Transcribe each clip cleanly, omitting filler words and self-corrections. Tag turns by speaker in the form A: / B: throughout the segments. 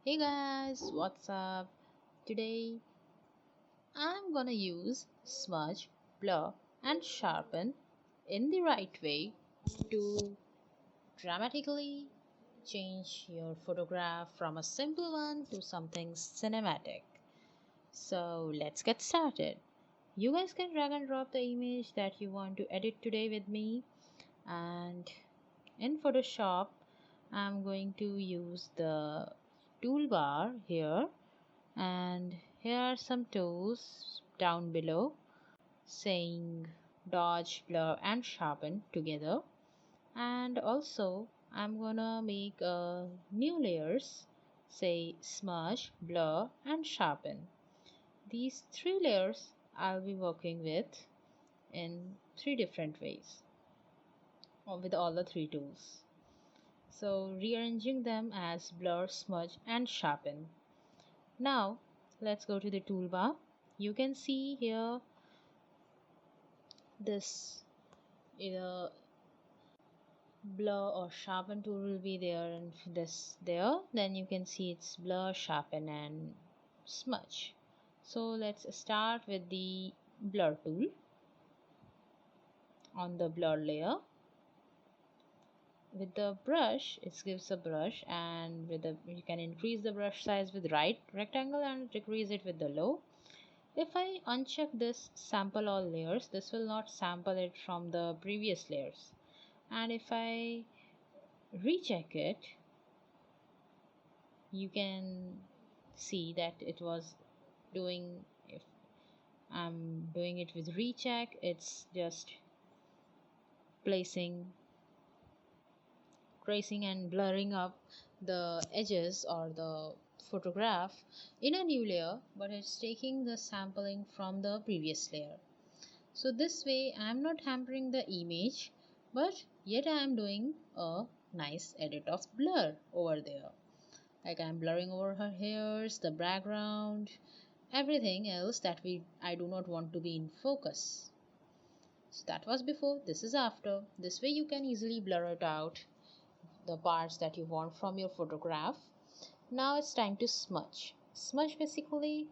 A: Hey guys, what's up? Today I'm gonna use smudge, blur, and sharpen in the right way to dramatically change your photograph from a simple one to something cinematic. So let's get started. You guys can drag and drop the image that you want to edit today with me, and in Photoshop I'm going to use the toolbar here, and here are some tools down below saying dodge, blur, and sharpen together. And also I'm gonna make new layers, say smudge, blur, and sharpen. These three layers I'll be working with in three different ways with all the three tools. So rearranging them as blur, smudge, and sharpen. Now let's go to the toolbar. You can see here this either blur or sharpen tool will be there, and this there, then you can see it's blur, sharpen, and smudge. So let's start with the blur tool on the blur layer. With the brush, it gives a brush, and with the you can increase the brush size with right rectangle and decrease it with the low. If I uncheck this sample all layers, this will not sample it from the previous layers. And if I recheck it, you can see that it was doing, if I'm doing it with recheck, it's just placing, tracing and blurring up the edges or the photograph in a new layer, but it's taking the sampling from the previous layer. So this way I'm not hampering the image, but yet I am doing a nice edit of blur over there. Like I'm blurring over her hairs, the background, everything else that I do not want to be in focus. So that was before, this is after. This way you can easily blur it out, the parts that you want from your photograph. Now it's time to smudge. Smudge basically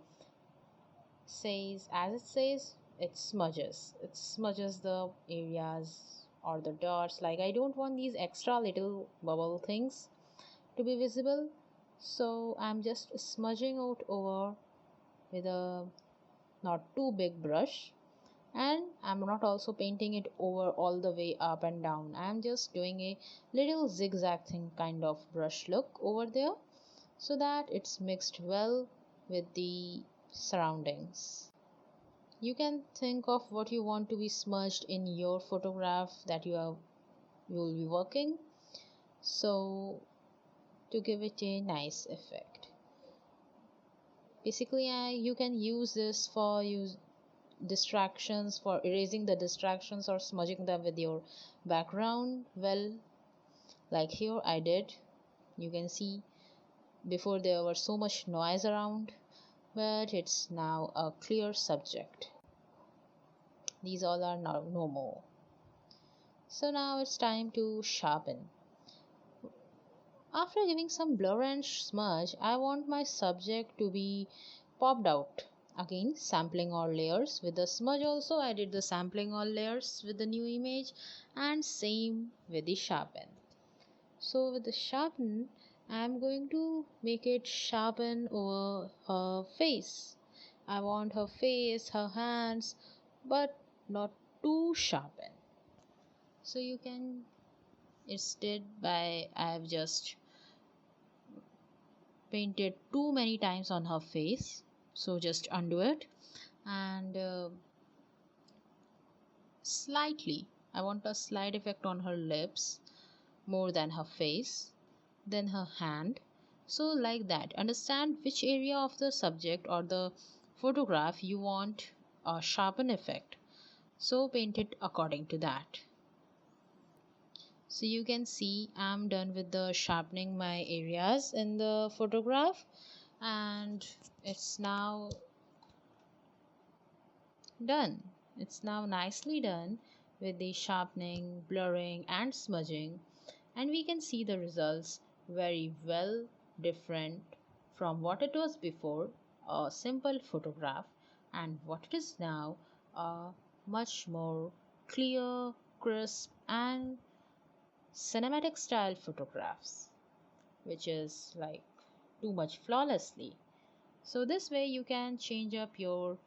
A: says, as it says, it smudges the areas or the dots. Like I don't want these extra little bubble things to be visible, so I'm just smudging out over with a not too big brush, and I'm not also painting it over all the way up and down. I'm just doing a little zigzag thing kind of brush look over there, so that it's mixed well with the surroundings. You can think of what you want to be smudged in your photograph that you will be working, so to give it a nice effect. Basically you can use this for distractions, for erasing the distractions or smudging them with your background. Well, like here I did, you can see before there was so much noise around, but it's now a clear subject. These all are now no more. So now it's time to sharpen. After giving some blur and smudge, I want my subject to be popped out. Again, sampling all layers. With the smudge also I did the sampling all layers with the new image, and same with the sharpen. So with the sharpen, I am going to make it sharpen over her face. I want her face, her hands, but not too sharpen. So you can, instead by I've just painted too many times on her face, so just undo it, and slightly, I want a slight effect on her lips more than her face, then her hand. So like that, understand which area of the subject or the photograph you want a sharpen effect, so paint it according to that. So you can see I'm done with the sharpening my areas in the photograph, and it's now done. It's now nicely done with the sharpening, blurring, and smudging, and we can see the results very well different from what it was before, a simple photograph, and what it is now, a much more clear, crisp, and cinematic style photographs, which is like too much flawlessly. So, this way you can change up your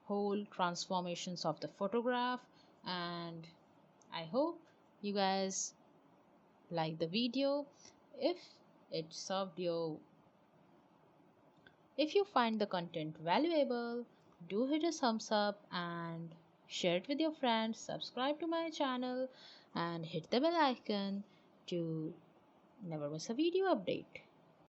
A: whole transformations of the photograph. And I hope you guys like the video. If it served you, if you find the content valuable, do hit a thumbs up and share it with your friends. Subscribe to my channel and hit the bell icon to never miss a video update.